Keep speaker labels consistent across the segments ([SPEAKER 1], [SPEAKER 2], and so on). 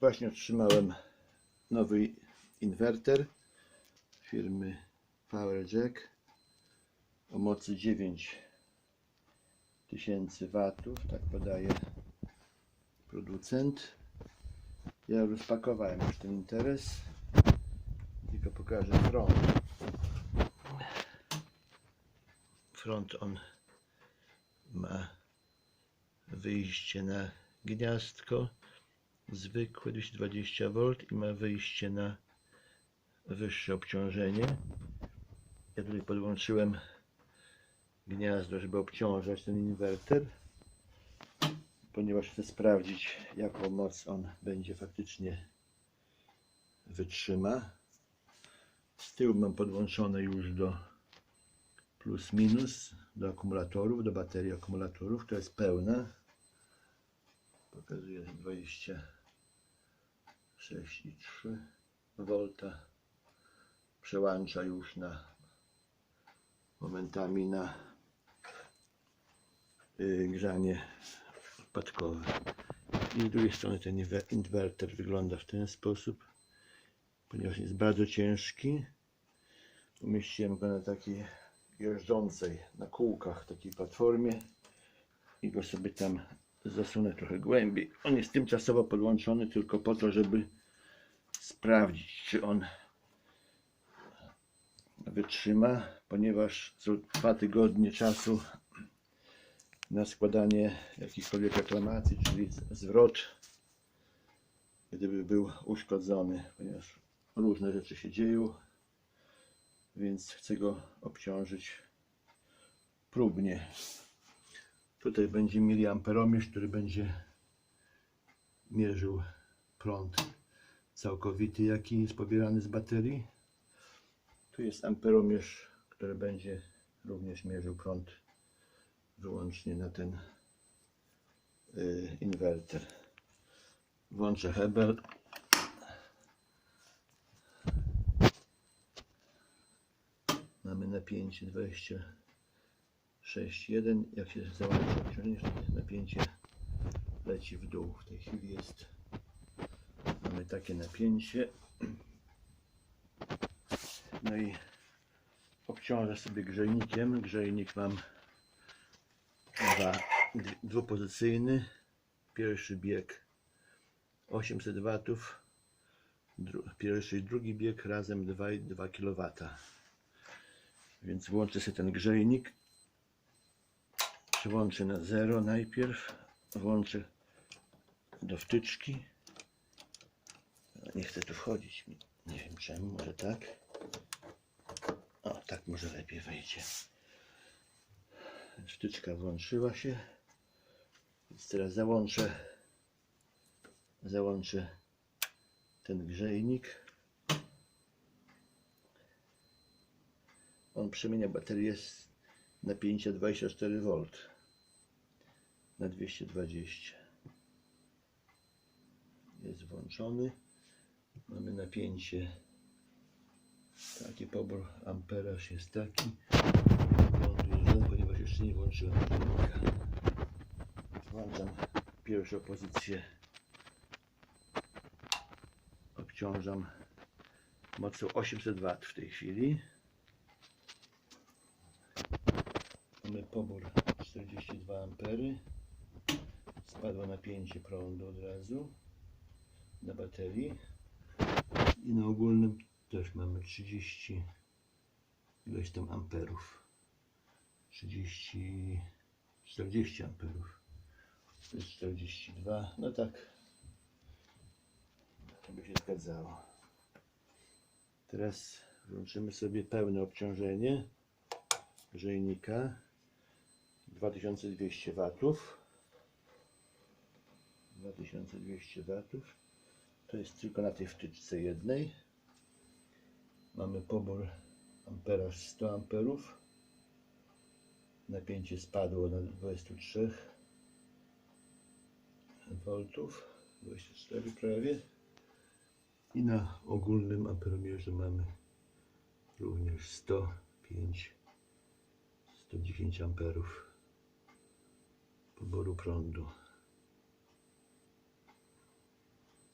[SPEAKER 1] Właśnie otrzymałem nowy inwerter firmy PowerJack o mocy 9000 W, tak podaje producent. Ja rozpakowałem już ten interes, tylko pokażę front. Front on ma wyjście na gniazdko zwykłe 220 V i ma wyjście na wyższe obciążenie. Ja tutaj podłączyłem gniazdo, żeby obciążać ten inwerter, ponieważ chcę sprawdzić, jaką moc on będzie faktycznie wytrzyma. Z tyłu mam podłączone już do plus minus, do akumulatorów, do baterii akumulatorów, która jest pełna. Pokazuje 26,3 V. Przełącza już momentami na grzanie odpadkowe. I z drugiej strony ten inwerter wygląda w ten sposób, ponieważ jest bardzo ciężki. Umieściłem go na takiej jeżdżącej na kółkach takiej platformie i go sobie tam zasunę trochę głębiej. On jest tymczasowo podłączony tylko po to, żeby sprawdzić, czy on wytrzyma, ponieważ są 2 tygodnie czasu na składanie jakichkolwiek reklamacji, czyli zwrot, gdyby był uszkodzony, ponieważ różne rzeczy się dzieją, więc chcę go obciążyć próbnie. Tutaj będzie miliamperomierz, który będzie mierzył prąd całkowity, jaki jest pobierany z baterii. Tu jest amperomierz, który będzie również mierzył prąd wyłącznie na ten inwerter. Włączę hebel. Mamy napięcie 26,1. Jak się załączy obciążenie, to napięcie leci w dół. W tej chwili mamy takie napięcie. No i obciążę sobie grzejnikiem. Grzejnik mam dwupozycyjny. Pierwszy bieg 800 W, pierwszy i drugi bieg razem 2,2 kW. Więc włączę sobie ten grzejnik. Przełączę na 0 najpierw. Włączę do wtyczki. Nie chcę tu wchodzić. Nie wiem czemu, może tak. O, tak może lepiej wejdzie. Wtyczka włączyła się. Więc teraz załączę ten grzejnik. On przemienia baterię z napięcia 24 V na 220. Jest włączony. Mamy napięcie. Taki pobór amperaż jest taki. Ponieważ jeszcze nie włączyłem grzejnika. Włączam pierwszą pozycję. Obciążam mocą 800 W w tej chwili. Mamy pobór 42 ampery. Spadło napięcie prądu od razu na baterii. I na ogólnym też mamy 30 ileś tam amperów. 40 amperów. To jest 42. No tak. To by się zgadzało. Teraz włączymy sobie pełne obciążenie grzejnika 2200 W. 2200 W. To jest tylko na tej wtyczce jednej. Mamy pobór amperaż 100 amperów. Napięcie spadło do 23 V, 24 prawie. I na ogólnym amperomierzu mamy również 110 amperów poboru prądu.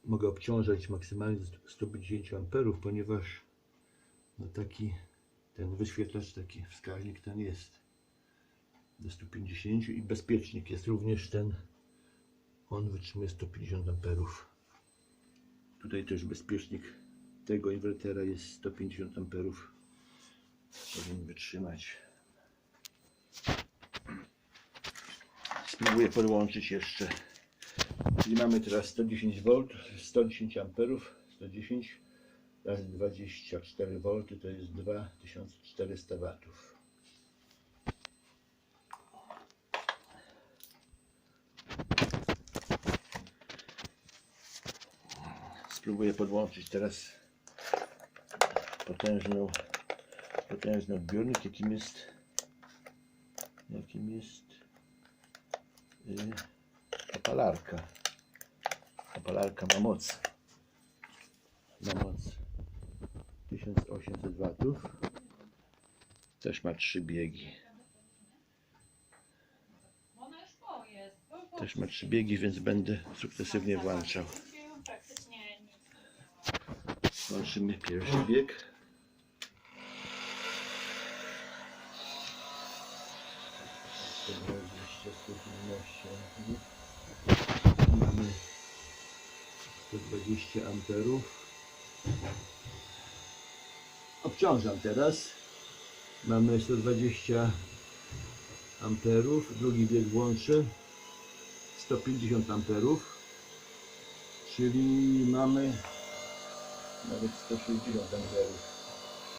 [SPEAKER 1] mogę obciążać maksymalnie 150 amperów, ponieważ no taki ten wyświetlacz, taki wskaźnik ten jest do 150 i bezpiecznik jest również ten, on wytrzymuje 150 amperów. Tutaj też bezpiecznik tego inwertera jest 150 amperów, powinien wytrzymać. Spróbuję podłączyć jeszcze. Czyli mamy teraz 110 V, 110 amperów, 110 razy 24 V to jest 2400 watów. Spróbuję podłączyć teraz potężny odbiornik, jakim jest opalarka. Opalarka ma moc 1800 watów. Też ma 3 biegi. Też ma 3 biegi, więc będę sukcesywnie włączał. Włączymy pierwszy bieg. Mamy 120 amperów. Obciążam teraz. Mamy 120 amperów. Drugi bieg włączę. 150 amperów. Czyli mamy nawet 160 amperów.